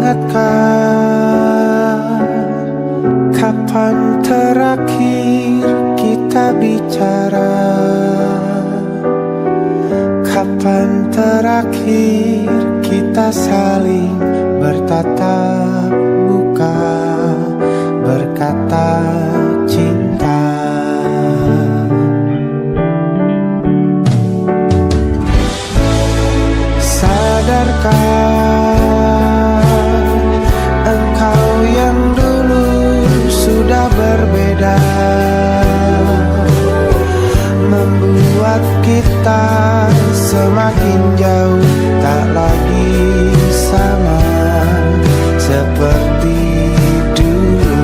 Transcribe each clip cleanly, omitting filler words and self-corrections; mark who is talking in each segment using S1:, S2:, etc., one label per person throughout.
S1: ingatkah kapan terakhir kita bicara? Kapan terakhir kita saling bertatap muka, berkata cinta? Sadarkah engkau yang dulu sudah berbeda, membuat kita semakin jauh, tak lagi sama seperti dulu.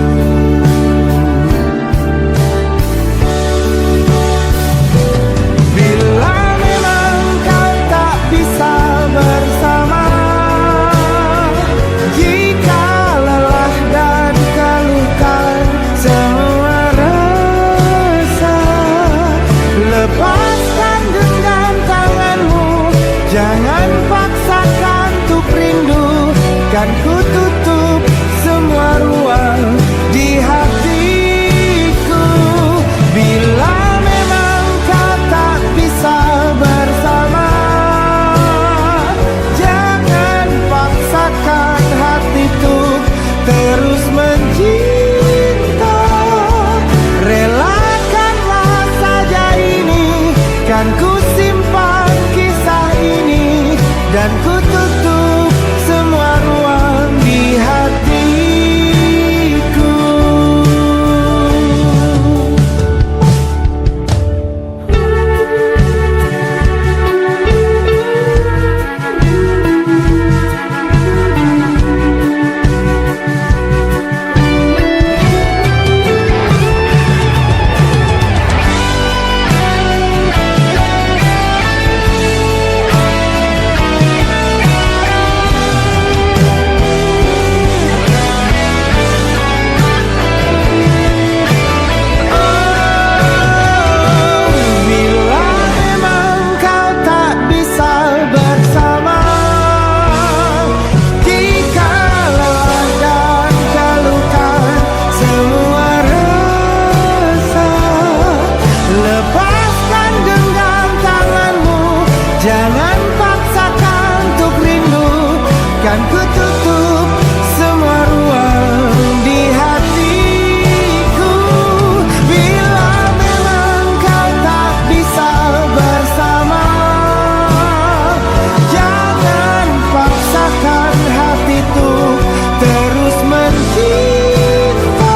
S1: Bila memang kau tak bisa bersama, jika lelah dan keluhkan semua rasa, lepaskan genggam tanganmu, jangan paksakan untuk rindu. Kan ku tutup semua ruang di hatiku. Bila memang kau tak bisa bersama, jangan paksakan hati untuk terus mencinta. Relakanlah saja ini, kan ku simpan kisah ini, dan ku tutup semua ruang di hatiku. Jangan paksakan untuk rindu, kan ku tutup semua ruang di hatiku. Bila memang kau tak bisa bersama, jangan paksakan hatiku terus mencinta.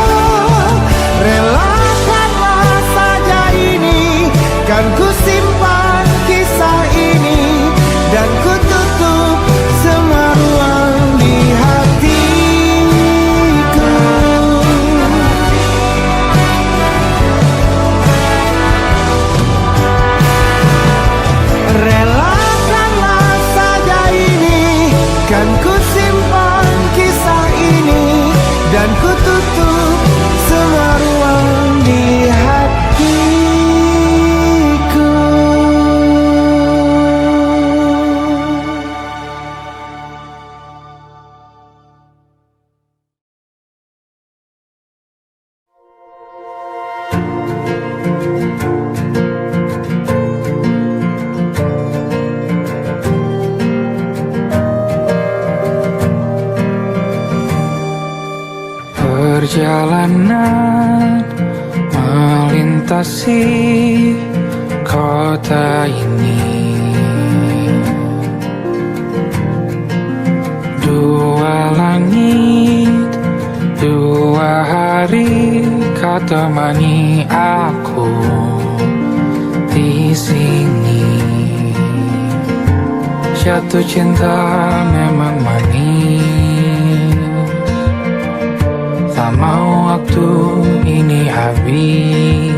S1: Relakanlah saja ini, kan ku simpan kisah ini, dan ku tutup semua ruang di hatiku. Relakanlah saja ini, kan ku simpan kisah ini, dan ku tutup semua ruang di hatiku. Perjalanan melintasi kota ini, dua langit, dua hari kau temani aku di sini. Jatuh cinta memang manis, tak mau waktu ini habis.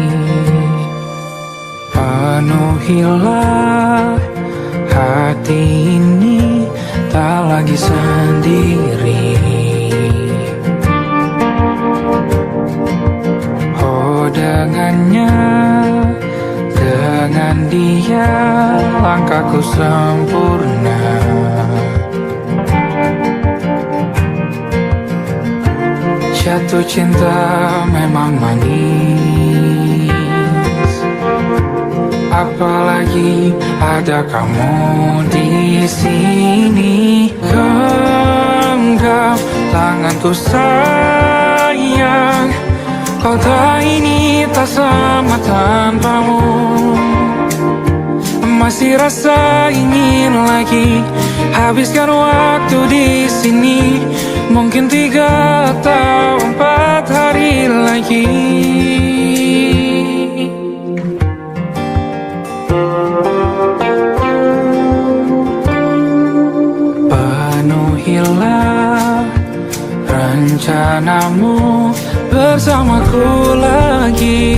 S1: Penuhilah hati ini, tak lagi sendiri. Oh dengannya, dengan dia langkahku sempurna. Jatuh cinta memang manis, apalagi ada kamu di sini. Genggam tanganku sayang, kau tak ini tak sama tanpamu. Masih rasa ingin lagi habiskan waktu di sini. Mungkin 3 atau 4 hari lagi. Penuhilah rencanamu bersamaku lagi.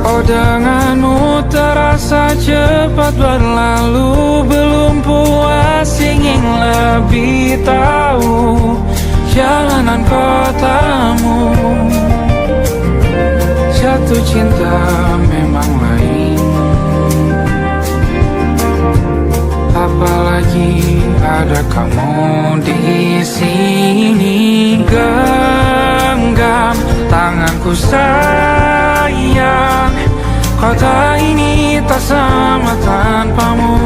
S1: Oh, denganmu terasa cepat berlalu. Belum puas ingin lebih tahu jalanan kotamu. Jatuh cinta memang lain, apalagi ada kamu di sini. Genggam tanganku sayang, kota ini tak sama tanpamu.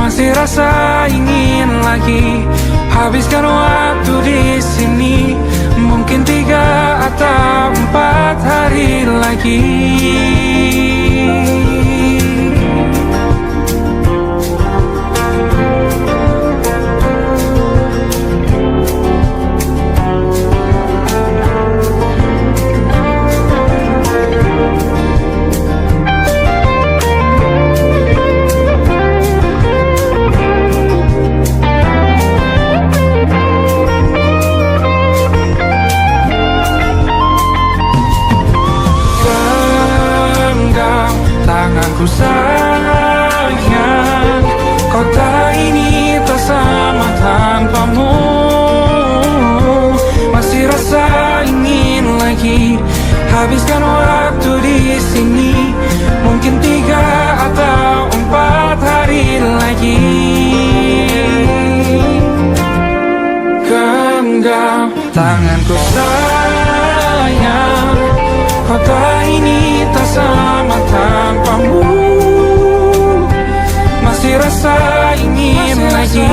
S1: Masih rasa ingin lagi habiskan waktu di sini. Mungkin 3 atau 4 hari lagi. Tanganku sayang, kota ini tak sama tanpamu. Masih rasa ingin lagi habiskan waktu di sini. Mungkin 3 atau 4 hari lagi. Genggam tanganku sayang, kota ini tak sama tanpamu. Masih rasa ingin lagi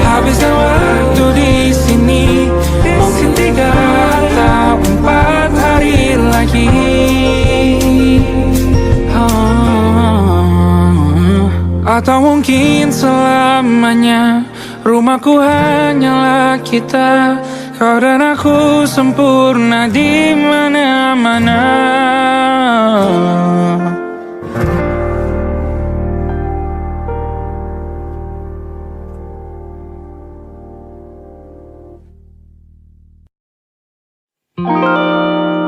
S1: habiskan waktu di sini. Mungkin 3 atau 4 hari lagi. Atau mungkin selamanya. Rumahku hanyalah kita, kau dan aku sempurna di mana-mana.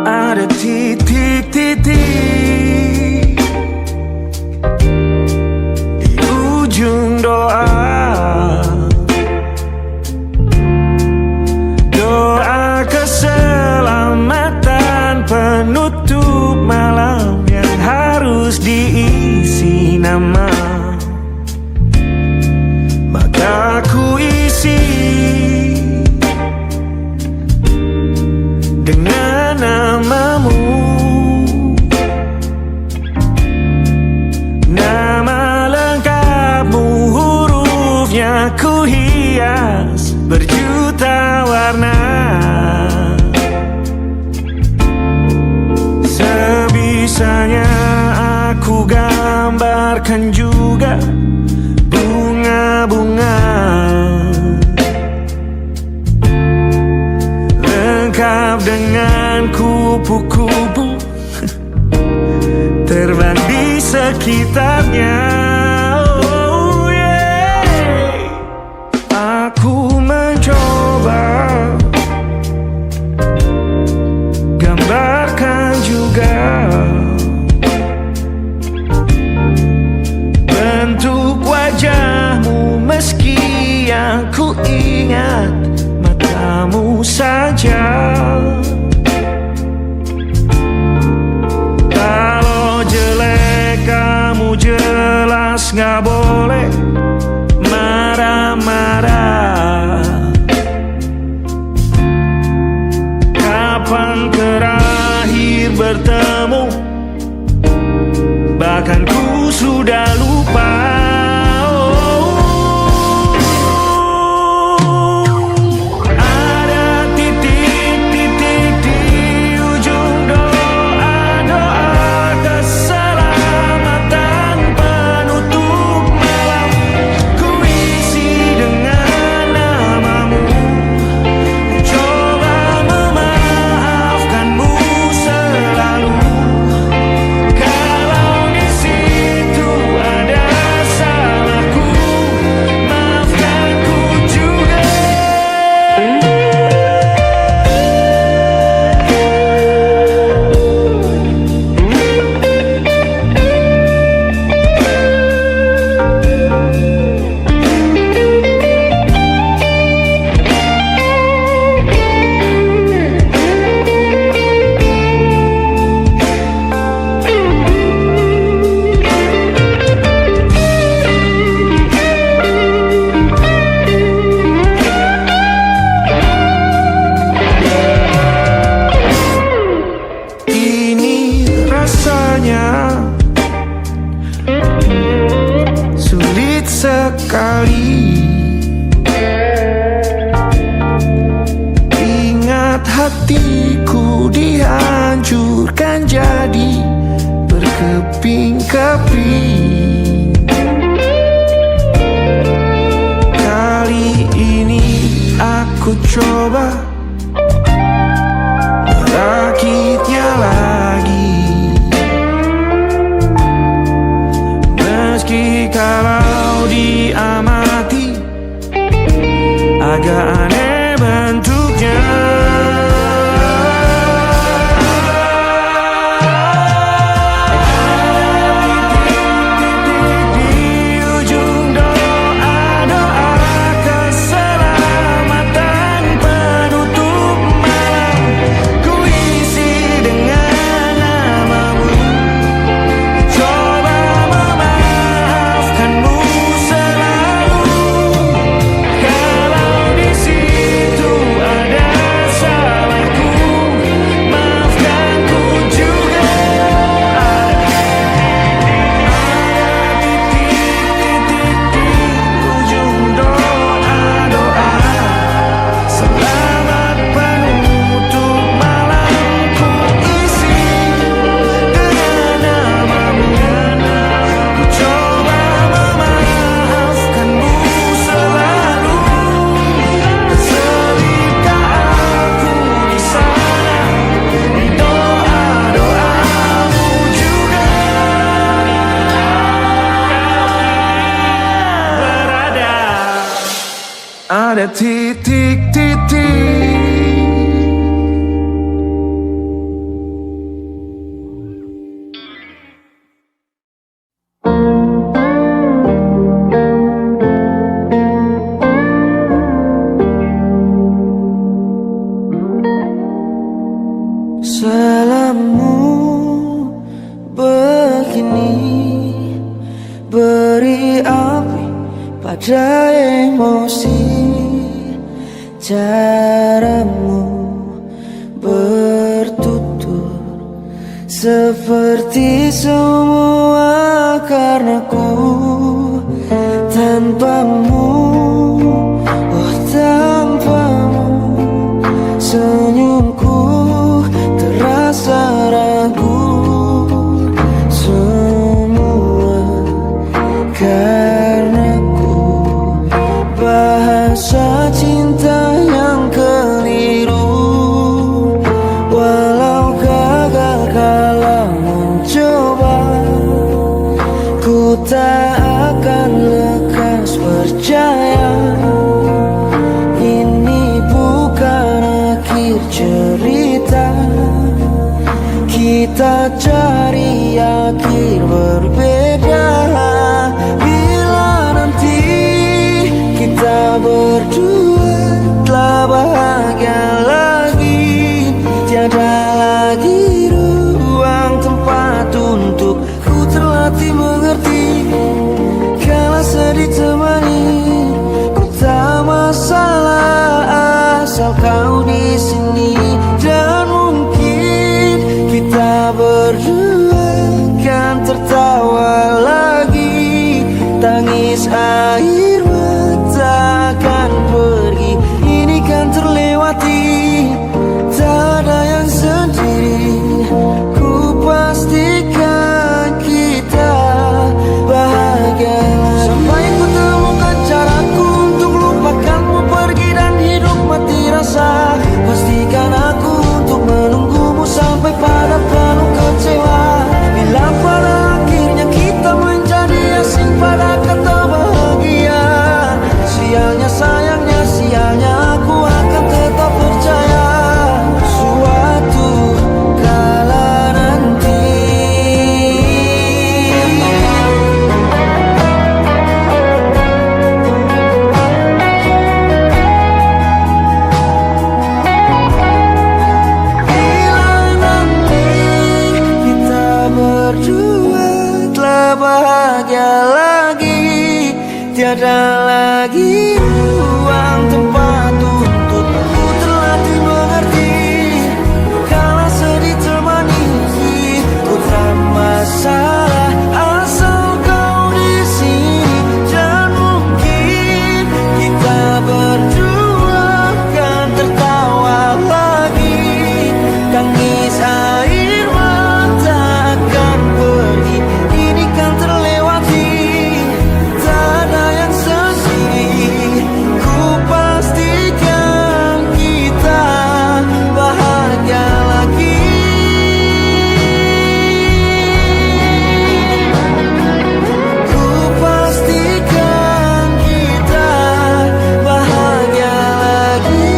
S2: Ada titik-titik di ujung doa. Doa keselamatan penutup malam yang harus diisi nama. Maka ku isi dengan namamu. Nama lengkapmu, hurufnya ku hias berjuta warna. Sebisanya aku gambarkan juga bunga-bunga, lengkap dengan kupu-kupu terbang di sekitarnya. Oh yeah. Aku mencoba gambarkan juga bentuk wajahmu, meski yang ku ingat matamu saja. Kalau jelek kamu jelas gak boleh marah-marah. terakhir bertemu, bahkan ku sudah lupa. Ada titik-titik di ujung doa-doa keselamatan penutup malam. Ku isi dengan namamu, coba memaafkanmu selalu. Kalau di situ ada salahku, maafkanku juga. Ini rasanya sulit sekali. Ingat hatiku dihancurkan jadi berkeping-keping. Kali ini aku coba merakitnya lagi. Meski kalau diamati agak aneh bentuknya. Di ujung doa-doa keselamatan penutup malam, ku isi dengan namamu, coba memaafkanmu selalu. Kalau di situ ada salahku, maafkanku juga. Titik-titik di ujung doa-doa selamat penutup malam, ku isi dengan namamu, ku coba memaafkanmu selalu. Selipkah aku di sana, di doa-doamu juga. Berada ada titik-titik. Selamamu begini, beri api pada emosi. Caramu bertutur seperti semua karenaku. Tanpamu, oh tanpamu, senyumku terasa ragu. Semua karenaku, bahasa cinta yang keliru. Walau gagal kalau mencoba, ku tak akan lekas percaya. Ini bukan akhir cerita, kita cari akhir berbeda. Bila nanti kita berdua telah bahagia lagi, tiada lagi ruang tempat untuk ku terlatih mengerti. Kala sedih temani, ku tak masalah asal kau di sini. Dan mungkin berdua kan tertawa lagi, tangis air mata akan pergi, ini kan terlewati, tak ada yang sendiri. Ku pastikan kita bahagia lagi. Sampai ku temukan caraku untuk lupakanmu pergi dan hidup mati rasa. Pastikan aku untuk menunggumu sampai pada penuh kecewa. Bila pada akhirnya kita menjadi asing pada kata bahagia, sialnya sayangnya sialnya aku akan tetap percaya suatu kala nanti. Bila nanti kita berdua telah bahagia lagi, tiada lagi ruang tempat untukku terlatih mengerti. Kala sedih termani, putra masalah asal kau di sini. Dan mungkin kita berdua kan tertawa lagi, tangis air mata akan pergi, ini kan terlewati, tak ada yang sendiri. Ku pastikan kita bahagia lagi. Ku pastikan kita bahagia lagi.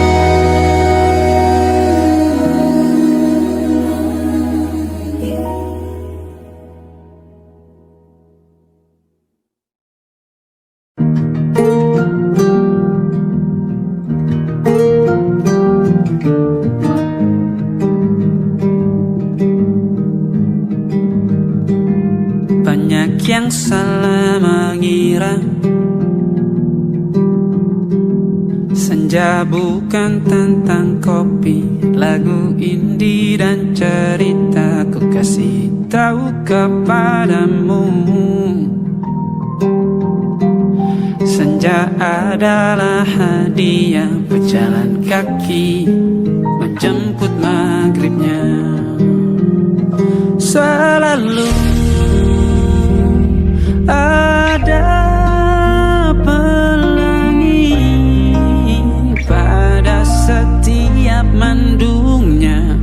S3: Banyak yang salah mengira senja bukan tentang kopi, lagu indie dan cerita. Ku kasih tahu kepadamu, senja adalah hadiah berjalan kaki menjemput maghribnya. Selalu ada pelangi pada setiap mendungnya,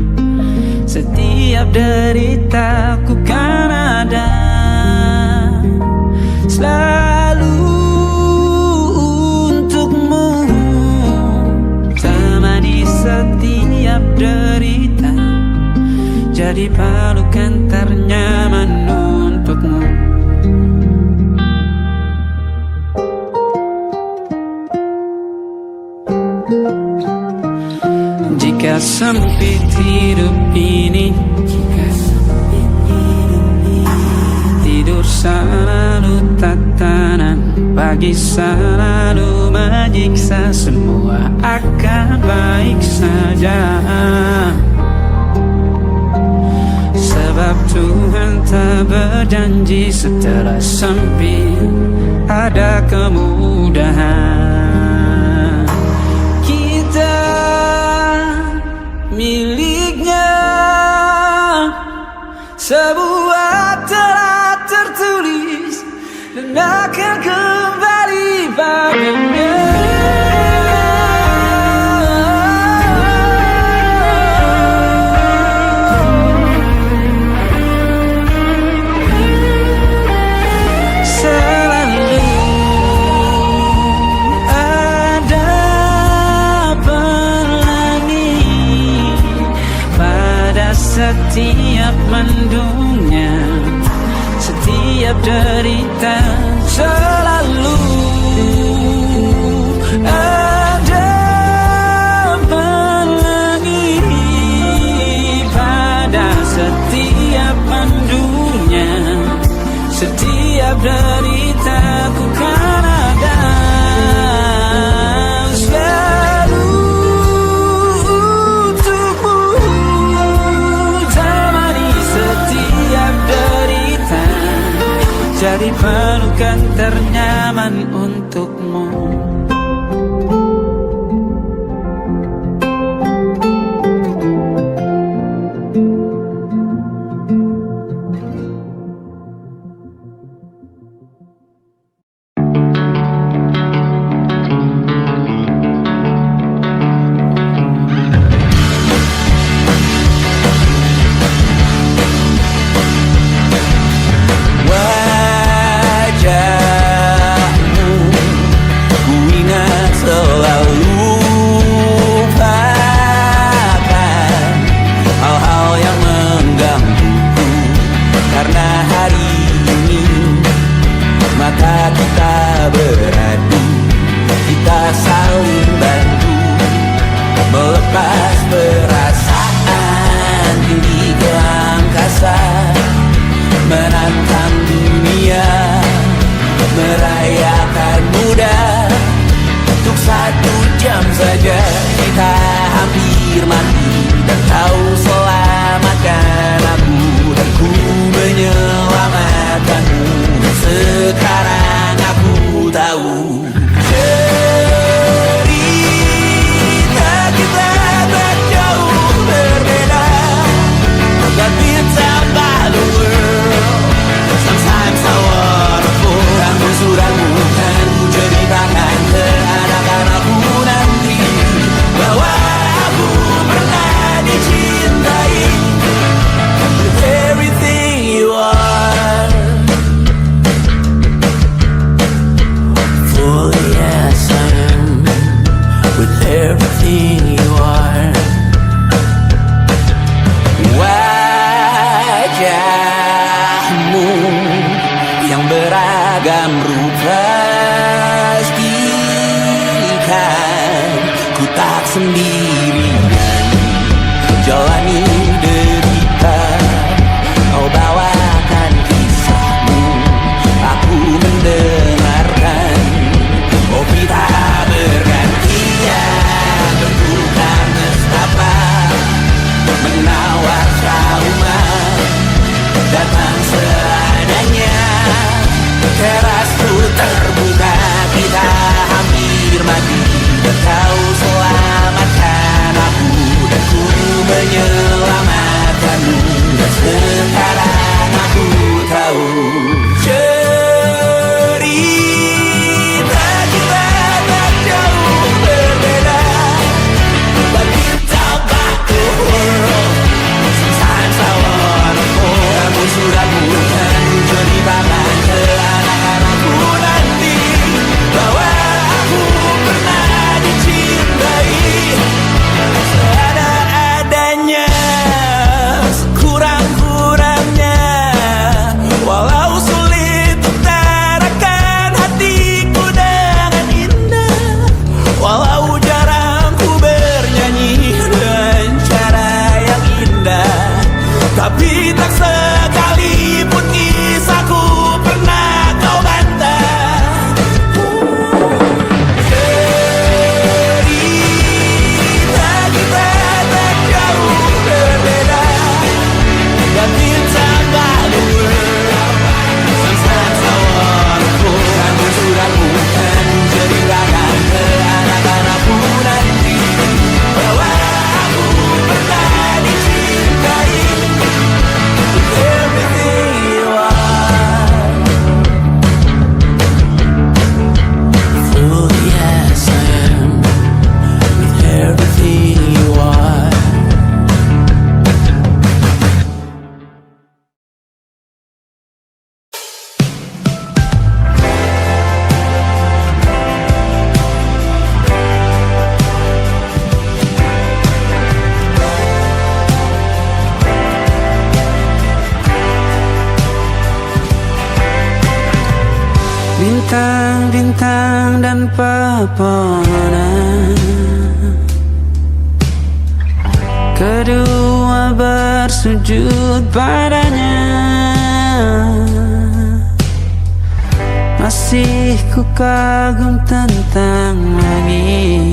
S3: setiap deritaku kan ada selalu untukmu, temani setiap derita, jadi pelukan ternyaman untukmu. Jika sempit hidup ini, tidur selalu tatanan, pagi selalu menyiksa, semua akan baik saja. Sebab Tuhan tak berjanji setelah sempit ada kemudahan. Kita miliknya, sebuah telah tertulis dan akan kembali padanya. Setiap mendungnya, setiap derita, selalu ada pelangi pada setiap mendungnya, setiap derita ku kan ada selalu untukmu, temani setiap jadi pelukan ternyaman untukmu.
S2: Bintang-bintang dan pepohonan, kedua bersujud padanya. Masih ku kagum tentang langit,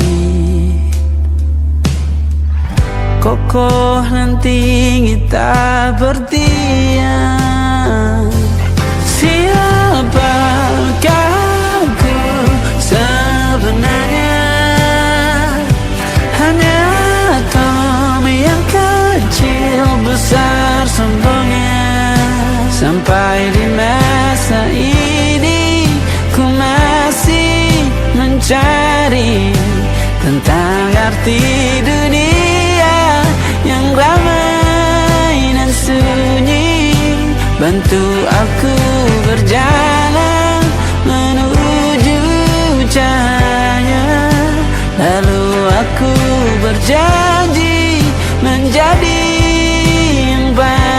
S2: kokoh dan tinggi tak berdiam. Siapa arti dunia yang ramai dan sunyi. Bantu aku berjalan menuju cahaya. Lalu aku berjanji menjadi yang baik.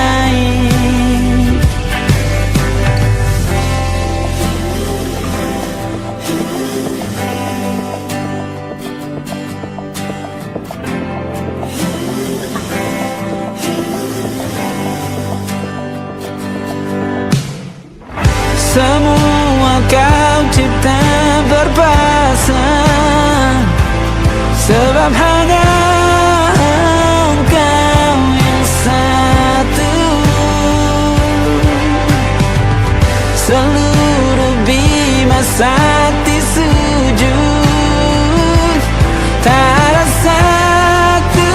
S2: Semua kau cipta berpasang, sebab hanya Engkau yang satu. Seluruh bima sakti sujud, tak ada satu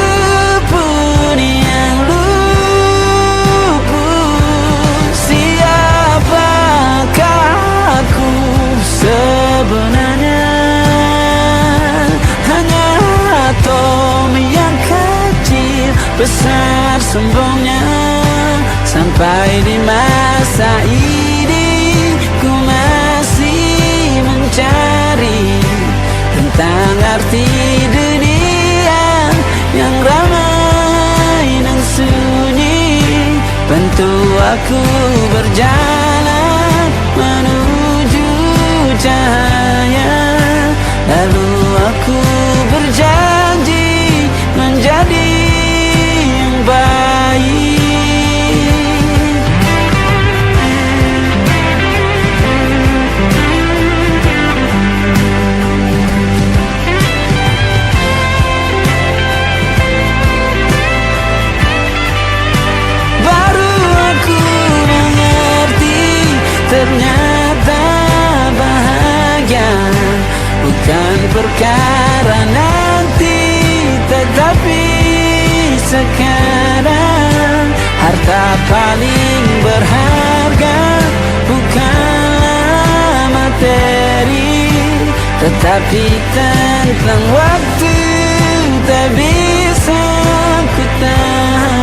S2: pun yang luput. Siapakah aku sebenarnya? Hanya atom yang kecil, besar sombongnya. Sampai di masa ini ku masih mencari tentang arti dunia yang ramai dan sunyi. Bantu aku berjalan menuju cahaya. Lalu aku berjanji menjadi yang baik. Baru aku mengerti, ternyata bahagia bukan perkara nanti, tetapi sekarang. Harta paling berharga bukanlah materi, tetapi tentang waktu tak bisa ku tahan.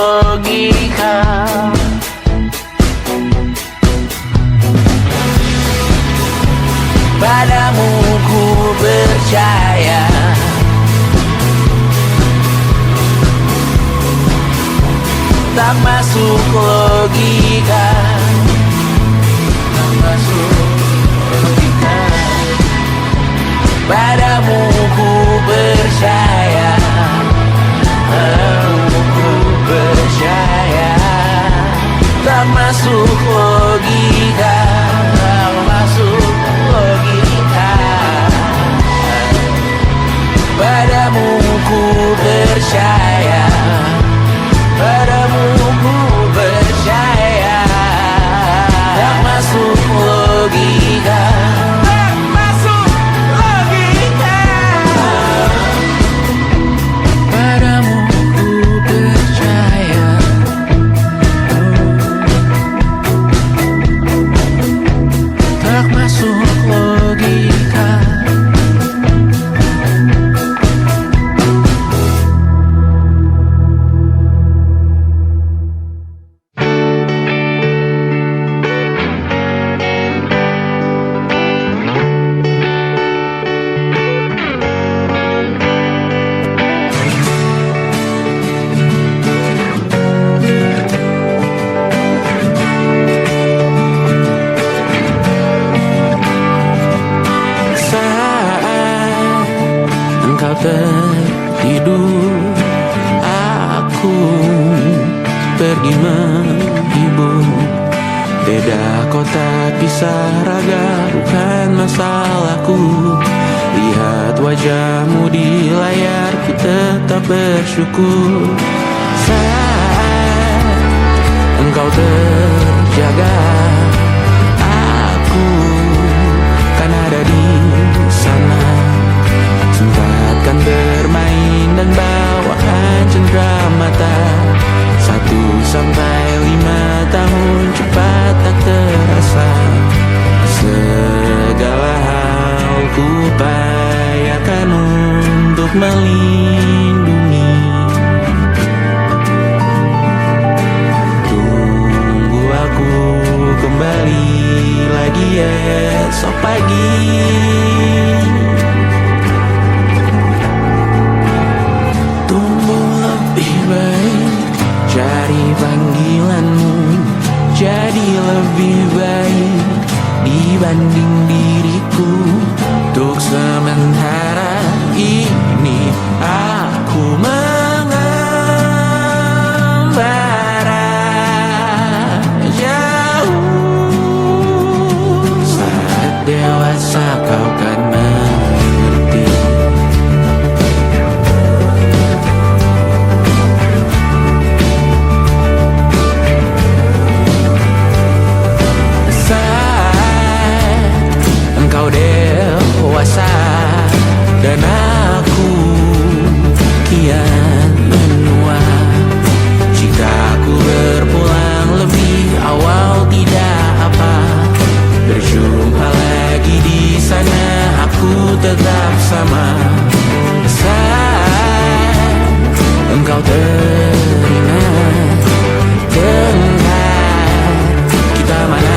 S2: logika. Padamu ku percaya, tak masuk logika, tak masuk logika. Padamu ku percaya, padamu ku percaya, tak masuk logika, tak masuk logika. Padamu ku percaya, padamu ku percaya, tak masuk logika, tak masuk logika. Padamu ku percaya, tak masuk logika. Engkau tertidur, aku pergi menghibur. Beda kota pisah raga, bukan masalahku. Lihat wajahmu di layar, ku tetap bersyukur. Saat engkau terjaga, aku kan ada di sana. Sempatkan bermain dan bawaan cenderamata. 1-5 tahun cepat tak terasa. Segala hal ku upayakan untuk melindungi. Tunggu aku kembali lagi esok pagi. Cari panggilanmu jadi lebih baik dibanding diriku. Untuk sementara ini aku mengembara jauh. Saat dewasa kau kan mengerti. Engkau dewasa dan aku kian menua. Jika aku berpulang lebih awal tidak apa. Berjumpa lagi di sana, aku tetap sama. Saat engkau teringat tentang kita mana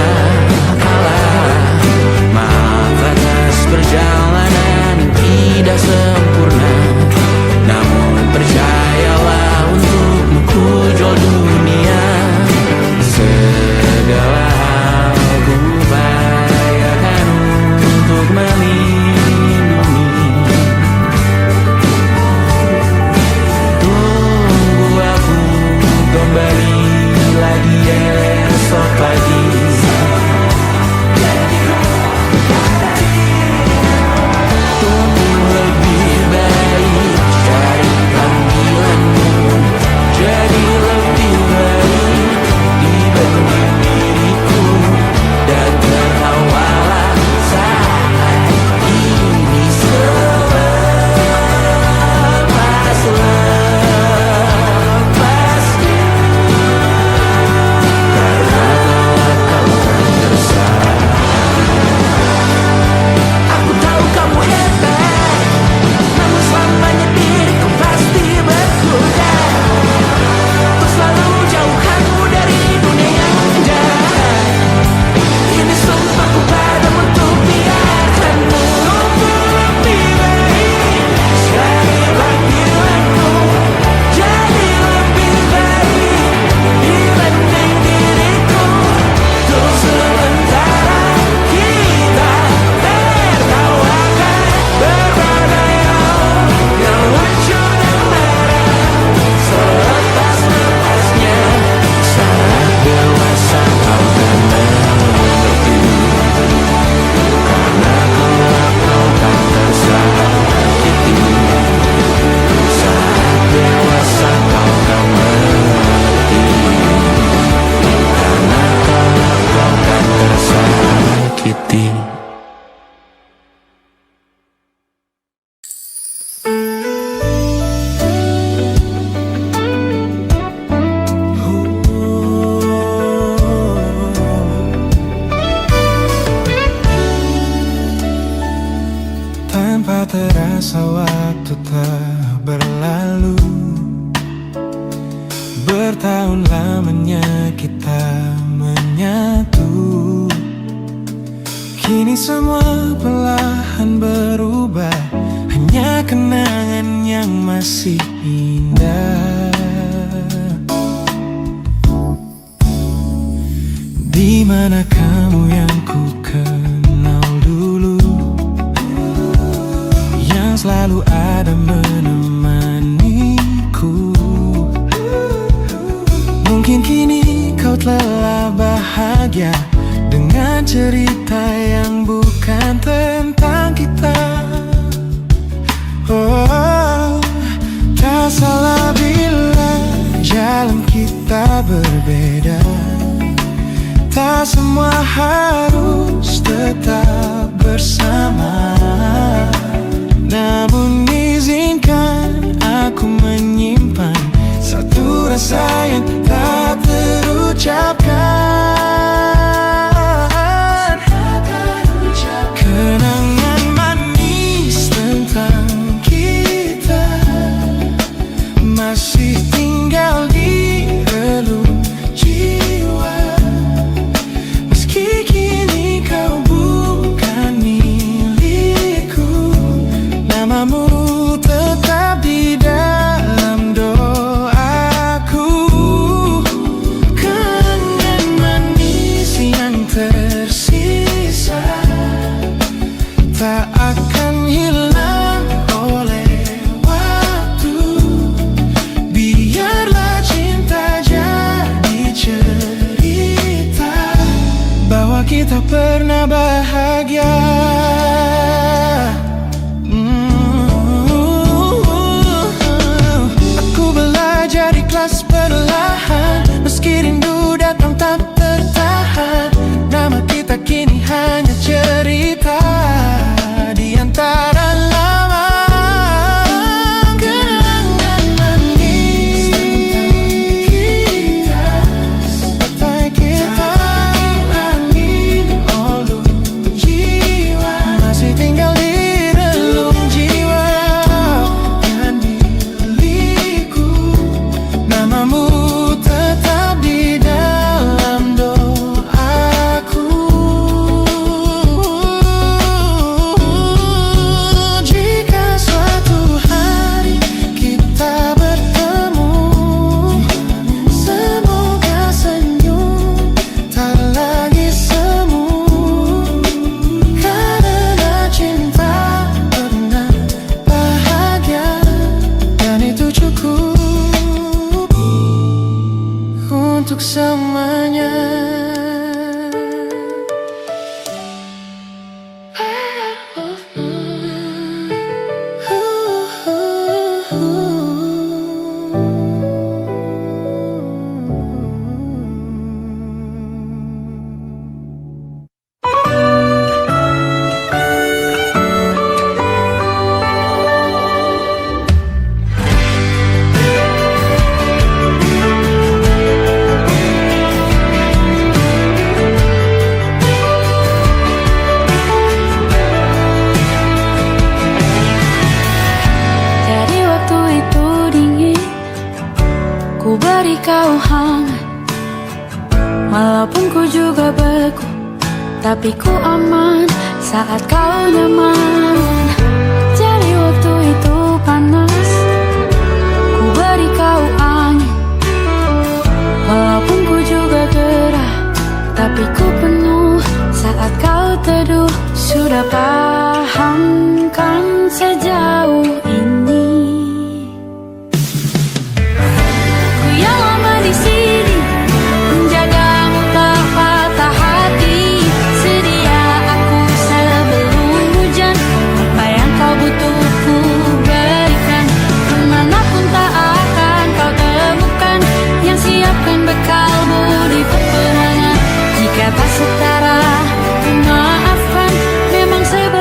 S2: perjalanan tidak sempurna, namun percayalah untukmu ku jual dunia. Segala hal ku upayakan untuk melindungi. Tunggu aku kembali lagi esok pagi. Karena
S4: lamanya kita menyatu. Kini semua perlahan berubah, hanya kenangan yang masih indah. Di mana kamu yang ku kenal dulu, yang selalu ada menemaniku. Mungkin kini kau telah bahagia dengan cerita yang bukan tentang kita. Oh, tak salah bila jalan kita berbeda. Tak semua harus tetap bersama. Namun izinkan aku menyimpan satu rasa yang tak terucapkan. Kenangan manis tentang kita masih tinggal di relung jiwa. Meski kini kau bukan milikku, namamu tetap di dalam doaku. Kenangan manis yang tersisa tak akan hilang oleh waktu. Biarlah cinta jadi cerita bahwa kita pernah bahagia. Aku belajar ikhlas perlahan, meski rindu datang tak tertahan. Nama kita kini hanya cerita di antara lama. Kenangan manis tentang kita, angin olung jiwa masih tinggal di relung jiwa. Dan milikku, namamu tetap di dalam doaku. Jika suatu hari kita bertemu, semoga senyum tak lagi semu. Karena cinta pernah bahagia, dan itu cukup untuk selamanya.
S5: Jadi waktu itu dingin, ku beri kau hangat. Walaupun ku juga beku, tapi ku aman saat kau nyaman. Jadi waktu itu panas, ku beri kau angin. Walaupun ku juga gerah, tapi ku penuh saat kau teduh. Sudah paham kan sejauh ini? Ku yang lama di sini, menjagamu tak patah hati. Sedia aku sebelum hujan, apa yang kau butuh ku berikan. Kemanapun tak akan kau temukan yang siapkan bekalmu di peperangan. Jika tak setara, ku maafkan. Memang sebab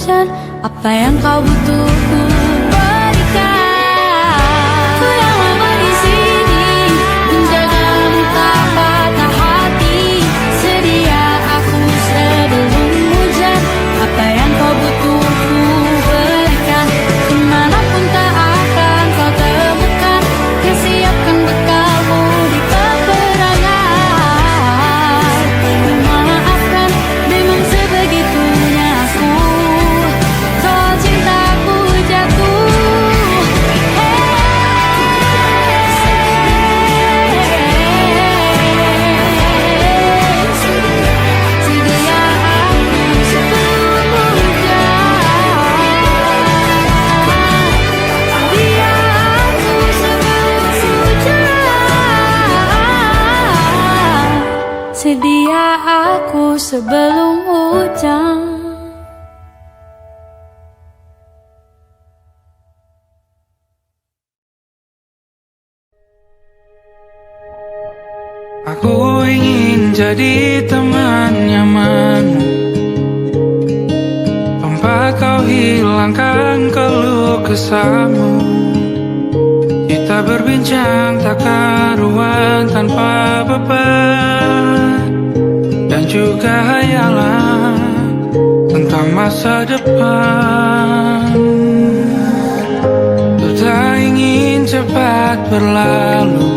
S5: hujan. Apa yang kau butuh ku berikan. Ku yang lama di sini menjagamu tak patah hati. Sedia aku sebelum hujan. Apa yang kau butuh ku berikan. Kemanapun tak akan kau temukan. Yang siapkan bekalmu di peperangan. Memaafkan memang sebegitunya aku. Soal cintaku jatuh. Sedia aku sebelum hujan. Sedia aku sebelum hujan. Sedia aku sebelum hujan.
S1: Aku ingin jadi teman nyamanmu, tempat kau hilangkan keluh kesahmu. Kita berbincang tak karuan tanpa beban, dan juga hayalan tentang masa depan. Ku tak ingin cepat berlalu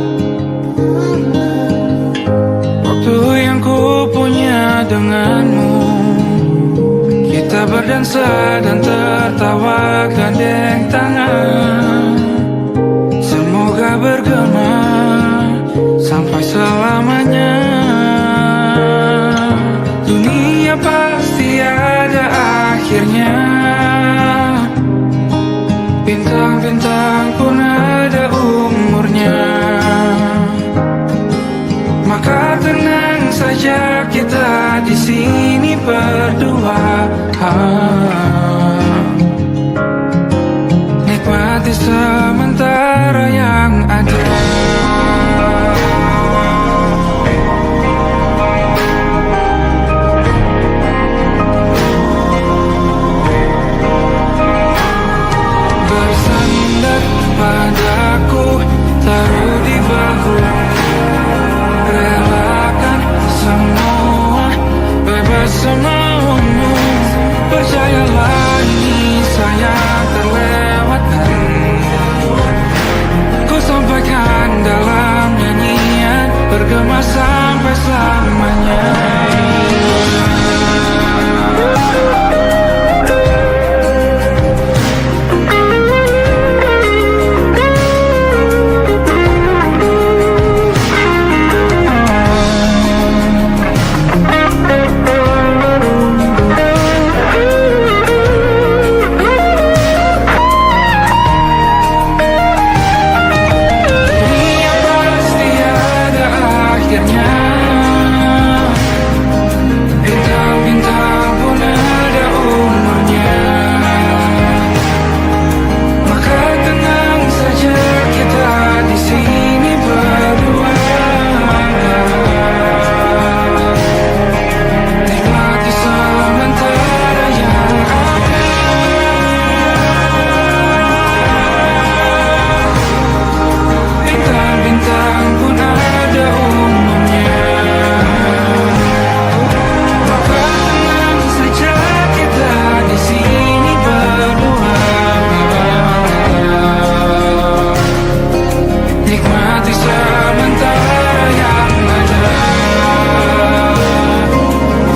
S1: waktu yang ku punya denganmu. Kita berdansa dan tertawa gandeng tangan. Semoga bergema sampai selamanya. Dunia pasti ada akhirnya. Bintang-bintang pun ada umurnya. Maka tenang saja kita di sini berdua. Nikmati sementara yang ada. Bersandar padaku, taruh di bahu. Relakan semua, bebas semaumu. Percayalah ini sayang terlewatkan. Ku sampaikan dalam nyanyian, bergema sampai selamanya. Dunia pasti ada akhirnya. Bintang-bintang pun ada umurnya. Maka tenang saja kita di sini berdua. Nikmati sementara yang ada. Bintang-bintang pun ada umurnya. Maka tenang saja kita di sini berdua. Nikmati sementara yang ada.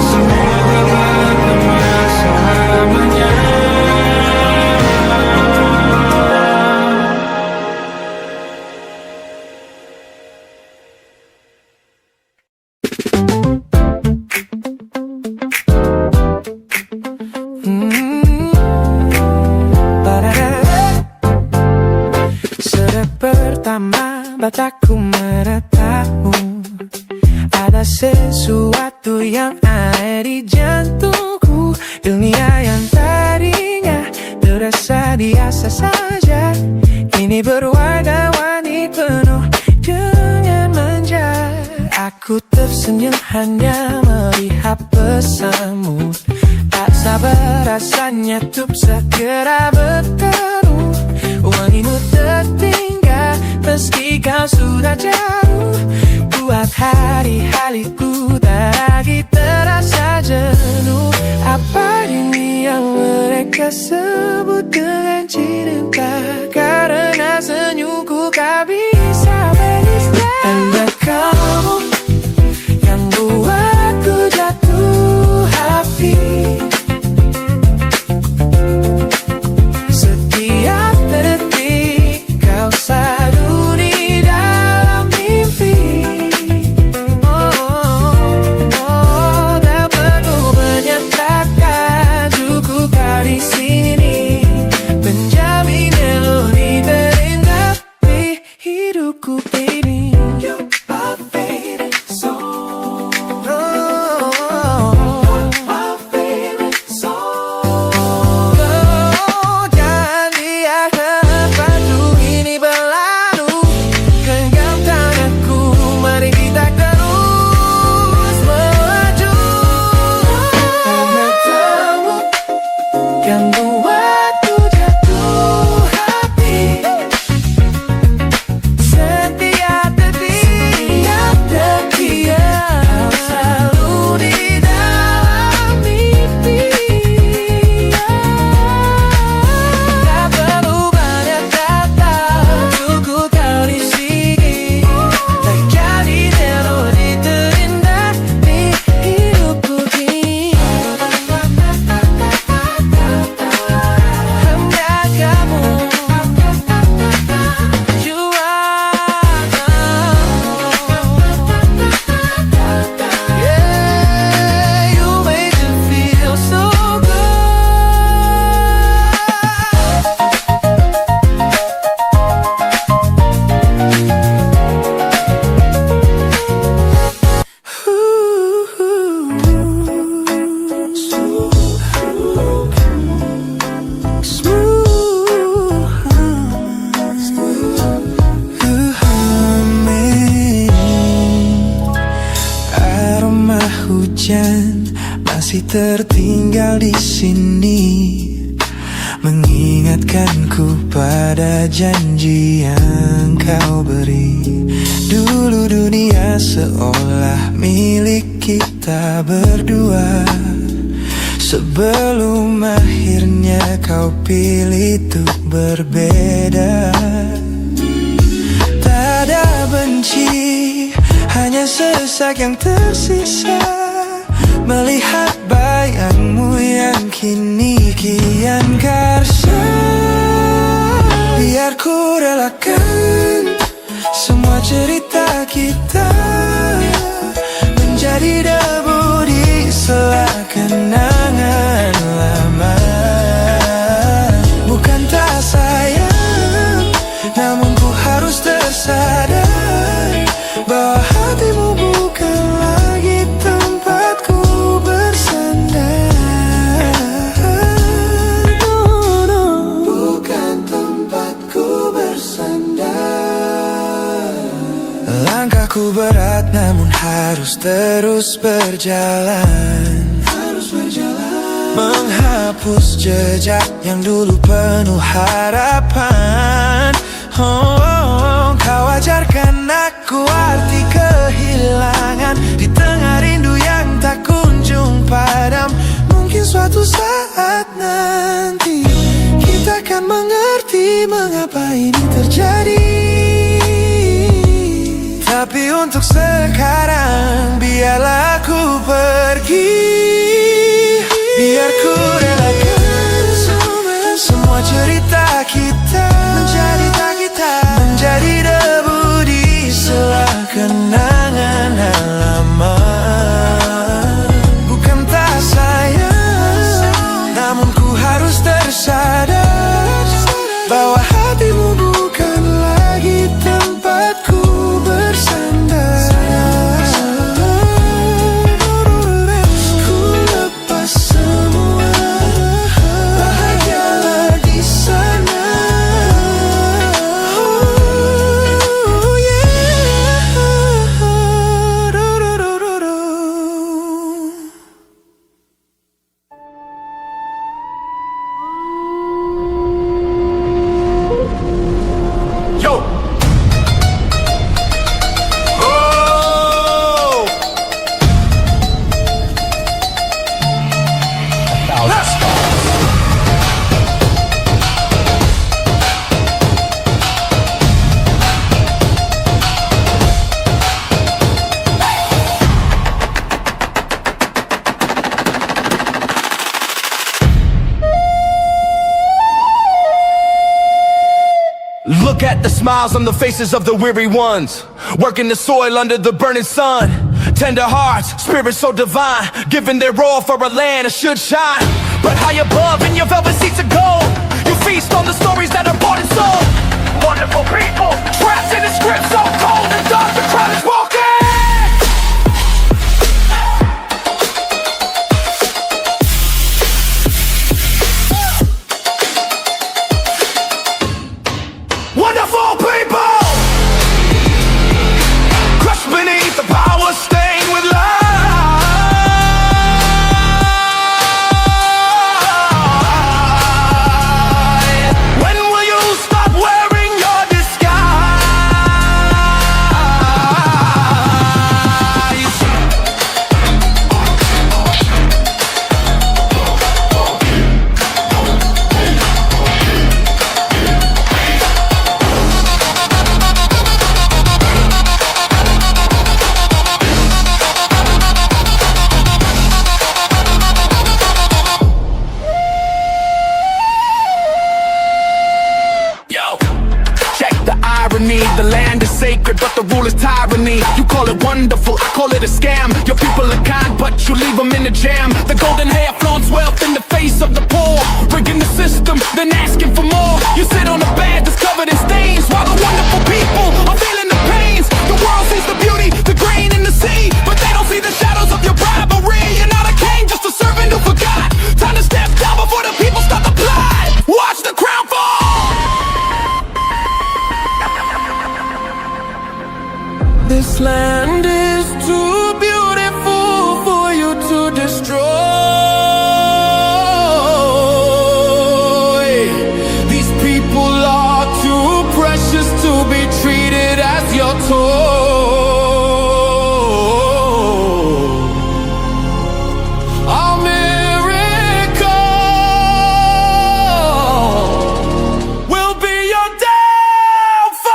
S1: Semoga bergema selamanya.
S3: Sejak pertama mataku menatapmu, ada sesuatu yang ada di jantungku. Dunia yang tadinya terasa biasa saja, kini berwarna-warni penuh dengan manja. Aku tersenyum hanya melihat pesanmu. Tak sabar rasanya tuh segera bertemu. Wangimu tertinggal meski kau sudah jauh. Buat hari-hariku tak lagi terasa jenuh. Apa ini yang mereka sebut dengan cinta? Karena senyumku kau bisa beristirahat. Ada kamu yang buatku jatuh hati. Setiap detik kau selalu di dalam mimpi. Tak perlu menyatakan cukup kau di sini, menjamin melodi terindah di hidupku, baby. You're my favorite song. My favorite song. Jangan biarkan waktu ini berlalu. Genggam tanganku, mari kita terus melaju. Karena kamu yang buatku jatuh hati. Setiap detik kau selalu di dalam mimpi. Tak perlu banyak kata, cukup kau di sini, menjadi melodi terindah di hidupku kini. Hanya kamu, you yeah, you make me feel so good.
S4: Aroma hujan masih tertinggal di sini, mengingatkanku pada janji yang kau beri. Dulu dunia seolah milik kita berdua, sebelum akhirnya kau pilih untuk berbeda. Tak ada benci, hanya sesak yang tersisa, melihat bayangmu yang kini kian karsa. Biar ku relakan semua cerita kita menjadi debu di sela kenangan lama. Bukan tak sayang, namun ku harus tersadar bahwa hatimu bukan lagi tempatku bersandar. No, no, bukan tempatku bersandar. Langkahku berat namun harus terus berjalan, menghapus jejak yang dulu penuh harapan. Kau ajarkan aku arti kehilangan di tengah rindu yang tak kunjung padam. Mungkin suatu saat nanti kita akan mengerti mengapa ini terjadi. Tapi untuk sekarang biarlah aku pergi. Biar ku relakan semua cerita kita menjadi debu di sela kenangan lama. Bukan tak sayang, namun ku harus tersadar bahwa hatimu bukan lagi tempatku bersandar. Ku
S6: Look at the smiles on the faces of the weary ones, working the soil under the burning sun. Tender hearts, spirits so divine, giving their all for a land that should shine. But high above in your velvet seats of gold, you feast on the stories that are bought and sold. Wonderful people, trapped in a script so cold and dark, the crowd is walking. Wonderful people, crushed beneath the power, stained with light. When will you stop wearing your disguise? Yo, check the irony. The land is sacred, but the rule is tyranny. You call it wonderful, I call it a scam. Your people are kind, but you leave them in the jam. The golden hair flaunts wealth in the face of the poor, rigging the system, then asking for more. You sit on a bed that's covered in stains, while the wonderful people are feeling the pains. The world sees the beauty, the grain in the sea, but they don't see the shadows of your bribery. You're not a king, just a servant who forgot. Time to step down before the people start to plot. Watch the crown fall. This land is too beautiful for you to destroy. These people are too precious to be treated as your toy. A miracle will be your downfall.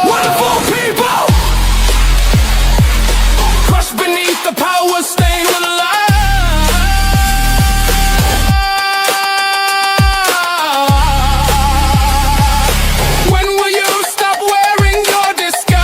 S6: Wonderful people, crushed beneath the power, stained with light. When will you stop wearing your disguise?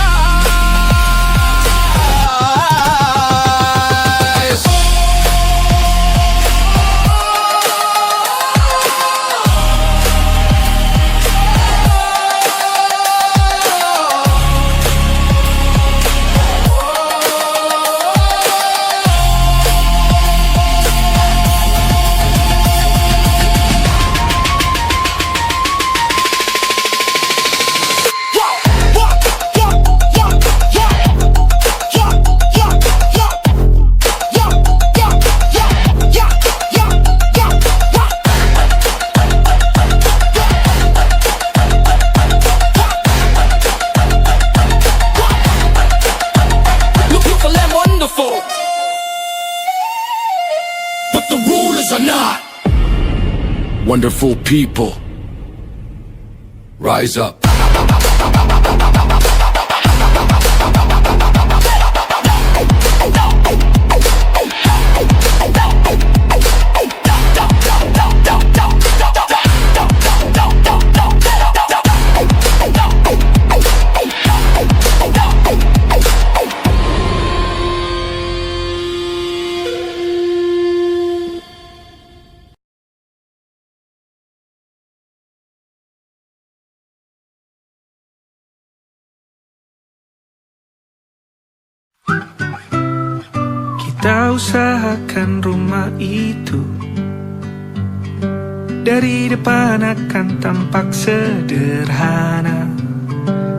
S6: Looking for land wonderful, but the rulers are not. Wonderful people, rise up.
S4: Kita usahakan rumah itu dari depan akan tampak sederhana,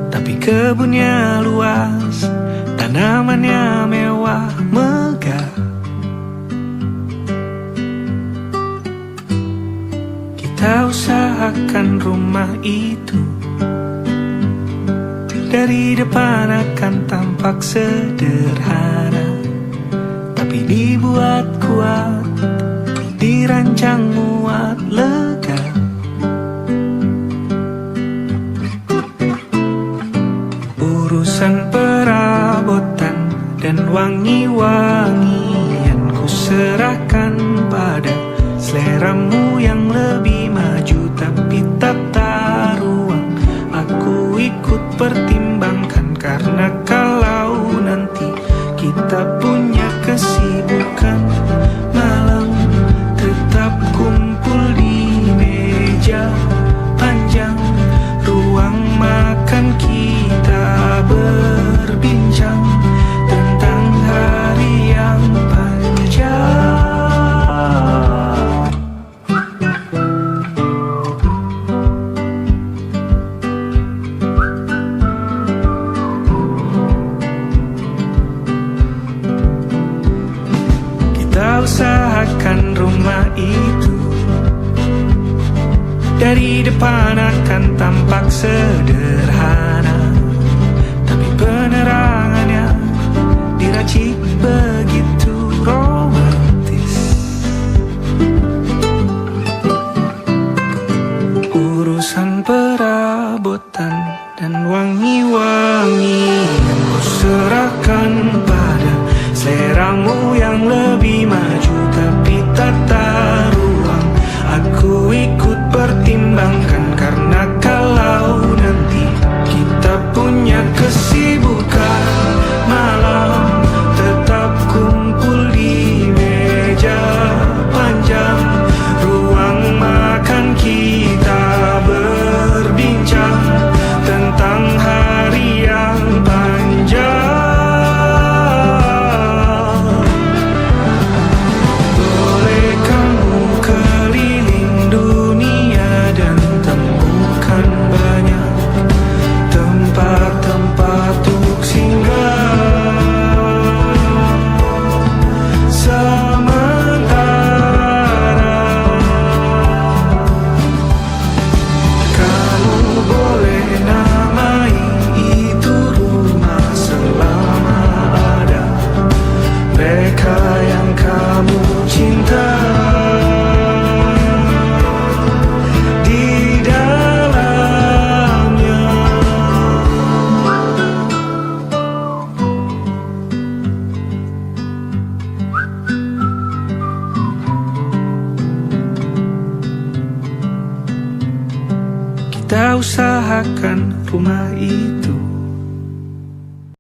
S4: tapi kebunnya luas, tanamannya mewah megah. Kita usahakan rumah itu dari depan akan tampak sederhana, tapi dibuat kuat, dirancang muat lega. Urusan perabotan dan wangi-wangian ku serahkan pada seleramu yang lebih maju, tapi tak taruh ikut pertimbangkan, karena kalau nanti kita punya kesibukan, malam tetap kumpul di meja panjang ruang makan, kita berbincang tentang hari yang panjang. Kita usahakan rumah itu dari depan akan tampak sederhana, tapi penerangannya diracik begitu romantis. Urusan perabotan dan wangi-wangi yang ku serahkan pada seleramu yang lebih maju, tapi tata ruang aku ikut pertimbangkan, karena kalau nanti kita punya kesibukan, malam tetap kumpul di meja panjang ruang makan, kita berbincang tentang hari yang panjang. Boleh kamu keliling dunia dan temukan banyak tempat-tempat untuk singgah. Sementara kamu boleh namai itu rumah selama ada mereka yang kamu cinta di dalamnya. Kita usahakan rumah itu